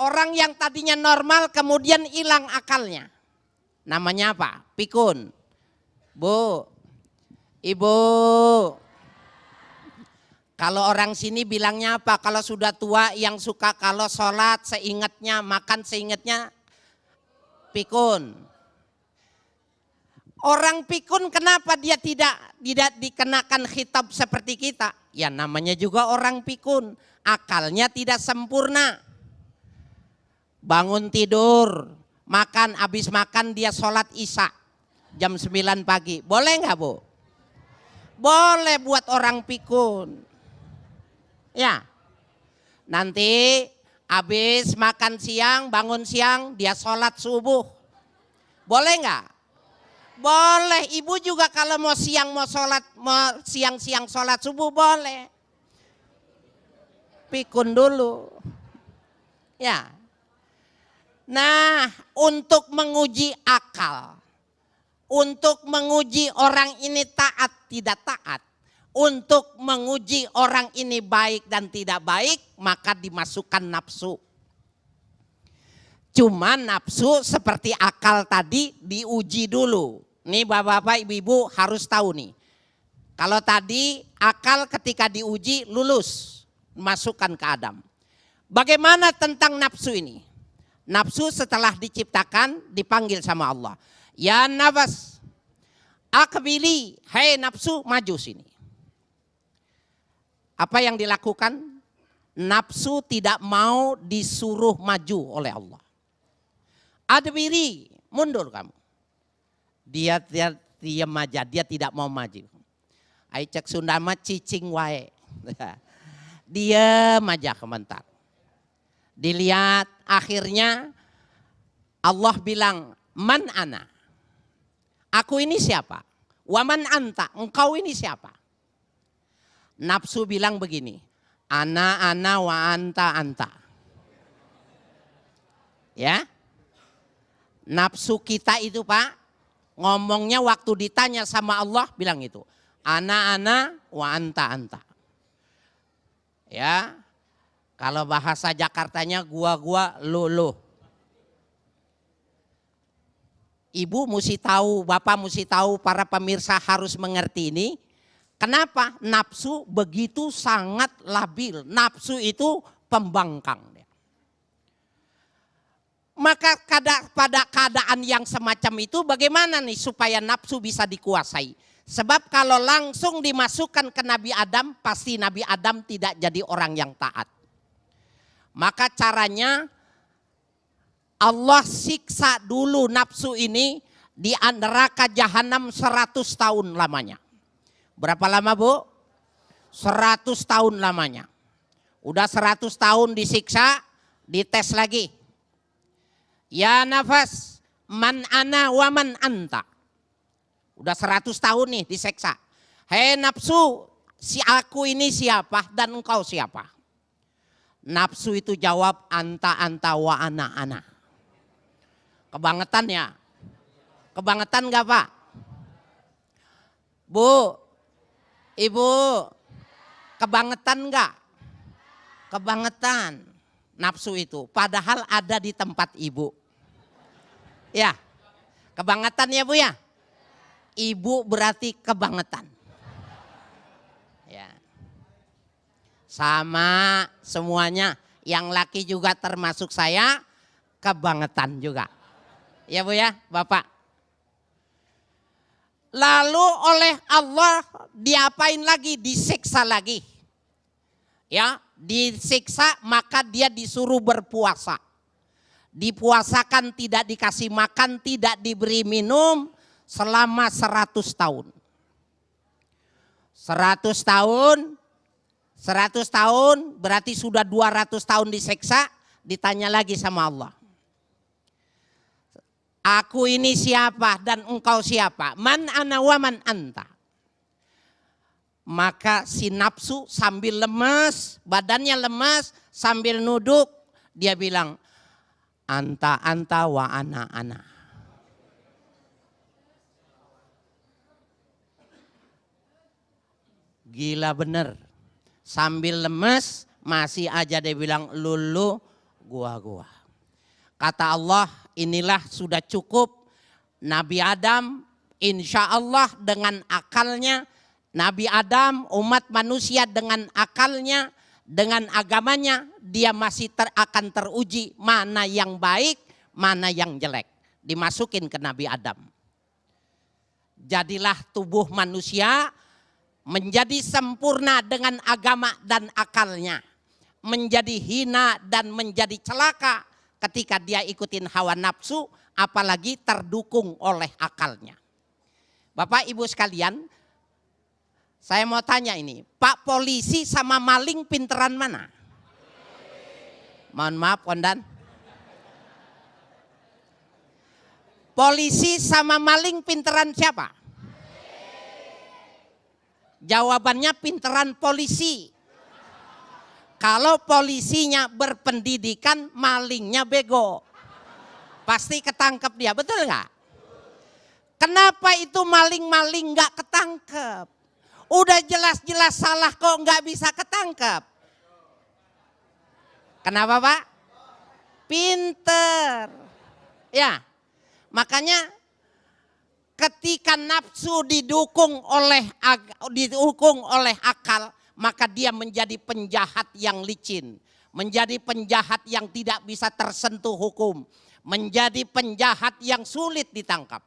Orang yang tadinya normal kemudian hilang akalnya. Namanya apa? Pikun. Bu, ibu. Kalau orang sini bilangnya apa? Kalau sudah tua yang suka kalau sholat seingatnya, makan seingatnya, pikun. Orang pikun kenapa dia tidak dikenakan khitab seperti kita? Ya namanya juga orang pikun. Akalnya tidak sempurna. Bangun tidur, makan, habis makan dia sholat isya jam 9 pagi. Boleh nggak Bu? Boleh buat orang pikun. Ya, nanti habis makan siang, bangun siang, dia sholat subuh. Boleh nggak? Boleh. Ibu juga kalau mau siang mau sholat, mau siang-siang sholat subuh boleh. Pikun dulu. Ya. Nah, untuk menguji akal, untuk menguji orang ini taat tidak taat, untuk menguji orang ini baik dan tidak baik, maka dimasukkan nafsu. Cuma nafsu seperti akal tadi diuji dulu. Nih bapak-bapak, ibu-ibu harus tahu nih. Kalau tadi akal ketika diuji lulus, masukkan ke Adam. Bagaimana tentang nafsu ini? Nafsu setelah diciptakan dipanggil sama Allah. Ya nafas, akbili, hei nafsu maju sini. Apa yang dilakukan? Nafsu tidak mau disuruh maju oleh Allah. Adbiri, mundur kamu. Dia diam aja, dia tidak mau maju. Ai cek Sunda mah cicing wae. Diam aja komentar. Dilihat akhirnya Allah bilang, man ana. Aku ini siapa? Waman anta, engkau ini siapa? Nafsu bilang begini, ana wa anta. Ya. Nafsu kita itu Pak, ngomongnya waktu ditanya sama Allah bilang itu, ana wa anta. Ya. Kalau bahasa Jakartanya gua, lu. Ibu mesti tahu, bapak mesti tahu, para pemirsa harus mengerti ini. Kenapa? Nafsu begitu sangat labil. Nafsu itu pembangkang. Maka pada keadaan yang semacam itu bagaimana nih supaya nafsu bisa dikuasai? Sebab kalau langsung dimasukkan ke Nabi Adam, pasti Nabi Adam tidak jadi orang yang taat. Maka caranya Allah siksa dulu nafsu ini di neraka jahanam 100 tahun lamanya. Berapa lama Bu? 100 tahun lamanya. Udah 100 tahun disiksa, dites lagi. Ya nafas, man ana wa man anta. Udah 100 tahun nih disiksa. Hei nafsu, si aku ini siapa dan engkau siapa? Nafsu itu jawab anta wa ana. Kebangetan ya? Kebangetan gak Pak? Bu, ibu, kebangetan gak? Kebangetan nafsu itu. Padahal ada di tempat ibu. Ya, kebangetan ya Bu ya? Ibu berarti kebangetan. Ya. Sama semuanya, yang laki juga termasuk saya, kebangetan juga. Ya Bu ya, Bapak. Lalu oleh Allah diapain lagi? Disiksa lagi. Ya, disiksa maka dia disuruh berpuasa. Dipuasakan, tidak dikasih makan, tidak diberi minum selama 100 tahun. 100 tahun berarti sudah 200 tahun disiksa, ditanya lagi sama Allah. Aku ini siapa dan engkau siapa? Man ana wa man anta. Maka si nafsu sambil lemas, badannya lemas, sambil nuduk, dia bilang, anta wa ana. Gila bener. Sambil lemes masih aja dia bilang lulu, gua-gua. Kata Allah, inilah sudah cukup. Nabi Adam insya Allah dengan akalnya, Nabi Adam umat manusia dengan akalnya, dengan agamanya, dia masih akan teruji mana yang baik, mana yang jelek. Dimasukin ke Nabi Adam. Jadilah tubuh manusia menjadi sempurna dengan agama dan akalnya. Menjadi hina dan menjadi celaka ketika dia ikutin hawa nafsu, apalagi terdukung oleh akalnya. Bapak Ibu sekalian, saya mau tanya ini, Pak polisi sama maling pinteran mana? Mohon maaf, Kondan. Polisi sama maling pinteran siapa? Jawabannya pinteran polisi. Kalau polisinya berpendidikan, malingnya bego. Pasti ketangkep dia, betul nggak? Kenapa itu maling-maling nggak ketangkep? Udah jelas-jelas salah kok nggak bisa ketangkep. Kenapa Pak? Pinter. Ya, makanya ketika nafsu didukung oleh akal, maka dia menjadi penjahat yang licin, menjadi penjahat yang tidak bisa tersentuh hukum, menjadi penjahat yang sulit ditangkap.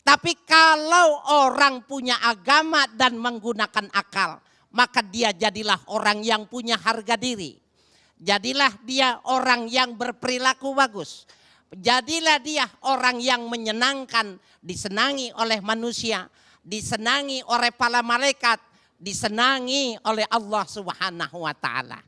Tapi kalau orang punya agama dan menggunakan akal, maka dia jadilah orang yang punya harga diri. Jadilah dia orang yang berperilaku bagus. Jadilah dia orang yang menyenangkan, disenangi oleh manusia, disenangi oleh para malaikat, disenangi oleh Allah Subhanahu wa taala.